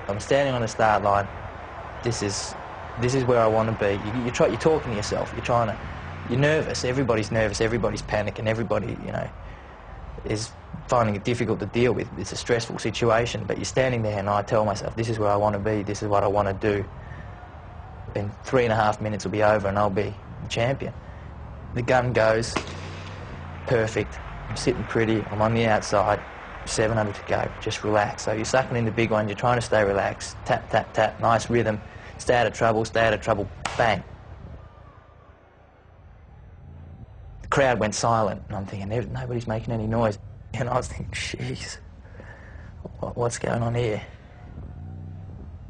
I'm standing on the start line. This is where I want to be. You're talking to yourself. You're nervous. Everybody's nervous. Everybody's panicking. Everybody, is finding it difficult to deal with. It's a stressful situation. But you're standing there, and I tell myself, this is where I want to be. This is what I want to do. In 3.5 minutes will be over, and I'll be the champion. The gun goes. Perfect. I'm sitting pretty. I'm on the outside. 700 to go. Just relax. So you're sucking in the big one. You're trying to stay relaxed. Tap, tap, tap. Nice rhythm. Stay out of trouble. Stay out of trouble. Bang. The crowd went silent, and I'm thinking, nobody's making any noise. And I was thinking, jeez, what's going on here?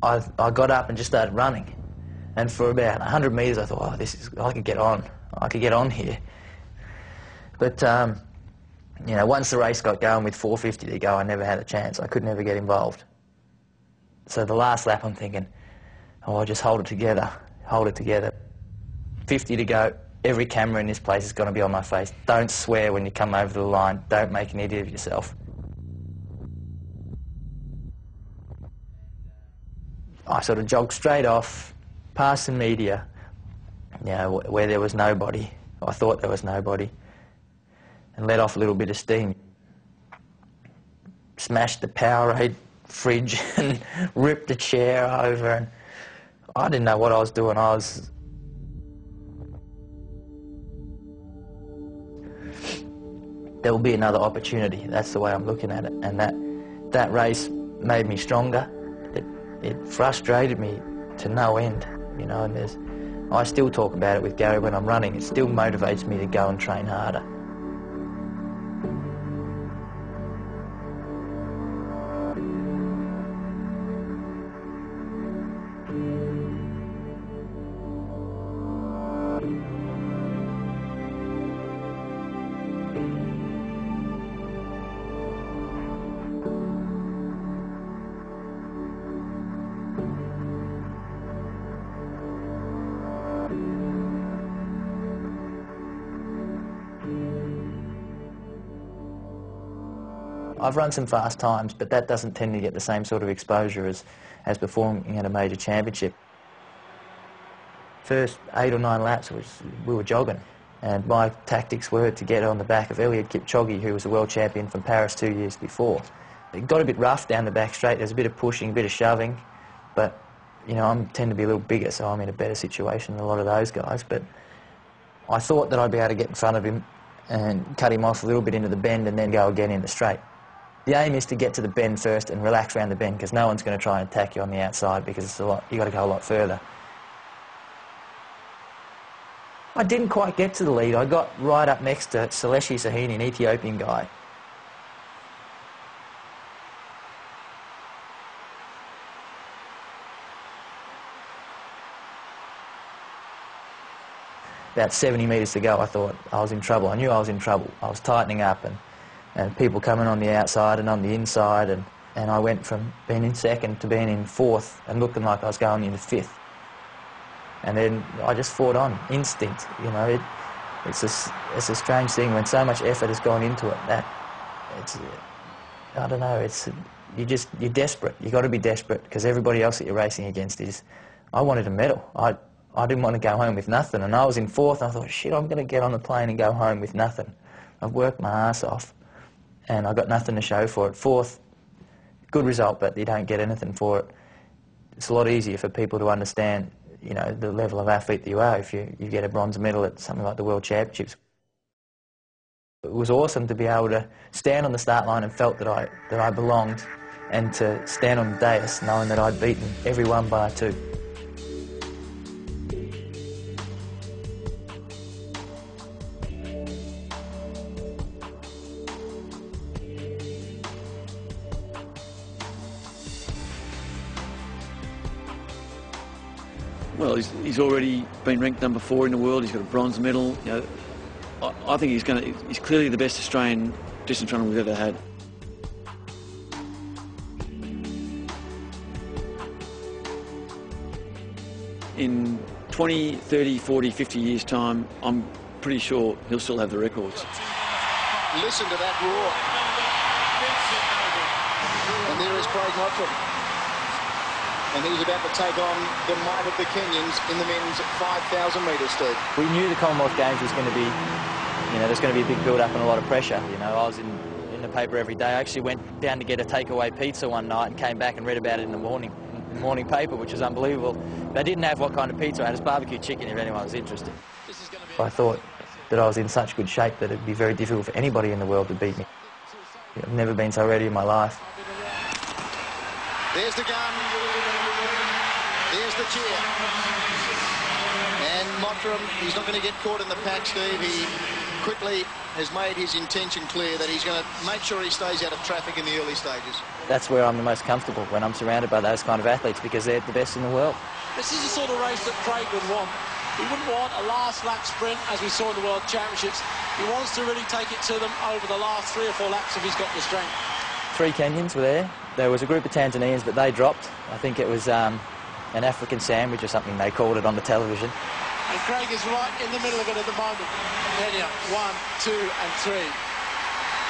I got up and just started running. And for about 100 metres, I thought, I could get on. I could get on here. But, once the race got going with 4:50 to go, I never had a chance. I could never get involved. So the last lap, I'm thinking, I'll just hold it together, hold it together. 50 to go. Every camera in this place is going to be on my face. Don't swear when you come over the line. Don't make an idiot of yourself. I sort of jogged straight off, past the media, where there was nobody. I thought there was nobody. And let off a little bit of steam. Smashed the Powerade fridge and ripped the chair over. And I didn't know what I was doing. There will be another opportunity. That's the way I'm looking at it. And that race made me stronger. It frustrated me to no end, and I still talk about it with Gary when I'm running. It still motivates me to go and train harder. I've run some fast times, but that doesn't tend to get the same sort of exposure as performing at a major championship. First 8 or 9 laps, we were jogging, and my tactics were to get on the back of Eliud Kipchoge, who was a world champion from Paris 2 years before. It got a bit rough down the back straight. There's a bit of pushing, a bit of shoving, but I tend to be a little bigger, so I'm in a better situation than a lot of those guys. But I thought that I'd be able to get in front of him and cut him off a little bit into the bend and then go again in the straight. The aim is to get to the bend first and relax around the bend, because no one's going to try and attack you on the outside, because you've got to go a lot further. I didn't quite get to the lead. I got right up next to Seleshi Sahini, an Ethiopian guy. About 70 metres to go, I thought I was in trouble. I knew I was in trouble. I was tightening up, and people coming on the outside and on the inside, and I went from being in second to being in fourth and looking like I was going into fifth. And then I just fought on, instinct, It's a strange thing when so much effort has gone into it. I don't know, you're desperate. You've got to be desperate, because everybody else that you're racing against I wanted a medal. I didn't want to go home with nothing, and I was in fourth, and I thought, shit, I'm going to get on the plane and go home with nothing. I've worked my ass off, and I got nothing to show for it. Fourth, good result, but you don't get anything for it. It's a lot easier for people to understand, the level of athlete that you are if you get a bronze medal at something like the World Championships. It was awesome to be able to stand on the start line and felt that I belonged, and to stand on the dais knowing that I'd beaten everyone by 2. Well, he's already been ranked number 4 in the world. He's got a bronze medal. I think he's clearly the best Australian distance runner we've ever had. In 20, 30, 40, 50 years' time, I'm pretty sure he'll still have the records. Listen to that roar. And there is Craig Mottram. and he's about to take on the might of the Kenyans in the men's 5,000 metres, Steve. We knew the Commonwealth Games was going to be, there's going to be a big build-up and a lot of pressure. I was in the paper every day. I actually went down to get a takeaway pizza one night and came back and read about it in the morning paper, which was unbelievable. They didn't have what kind of pizza I had. It's barbecue chicken, if anyone was interested. I thought that I was in such good shape that it'd be very difficult for anybody in the world to beat me. I've never been so ready in my life. There's the gun. There's the cheer. And Mottram, he's not going to get caught in the pack, Steve. He quickly has made his intention clear that he's going to make sure he stays out of traffic in the early stages. That's where I'm the most comfortable, when I'm surrounded by those kind of athletes, because they're the best in the world. This is the sort of race that Craig would want. He wouldn't want a last lap sprint as we saw in the World Championships. He wants to really take it to them over the last 3 or 4 laps if he's got the strength. 3 Kenyans were there. There was a group of Tanzanians, but they dropped. I think it was an African sandwich or something they called it on the television. And Craig is right in the middle of it at the moment. Kenya, 1, 2 and 3.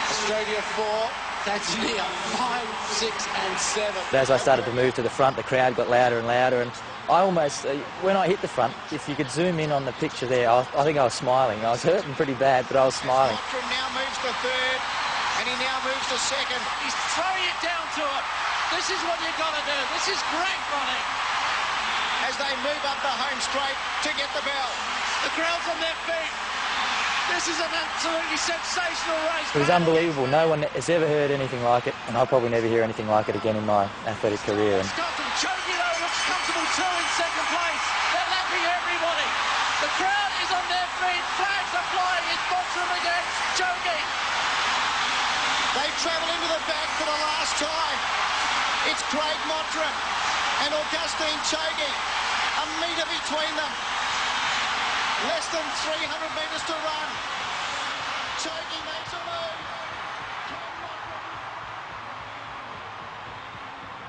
Australia 4, Tanzania 5, 6 and 7. As I started to move to the front, the crowd got louder and louder, and I almost, when I hit the front, if you could zoom in on the picture there, I think I was smiling. I was hurting pretty bad, but I was smiling. Mottram now moves to third, and he now moves to second. He's throwing it down to him. This is what you've got to do. This is great running. As they move up the home straight to get the bell. The crowd's on their feet. This is an absolutely sensational race. It was unbelievable. No one has ever heard anything like it, and I'll probably never hear anything like it again in my athletic career. Scotland choking though, looks comfortable too in second place. They're lapping everybody. The crowd is on their feet. Flags are flying. It's Mottram against choking. They travel into the back for the last time. It's Craig Mottram and Augustine Chogi. A metre between them. Less than 300 metres to run. Chogi makes a move.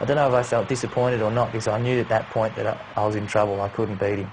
I don't know if I felt disappointed or not, because I knew at that point that I was in trouble. I couldn't beat him.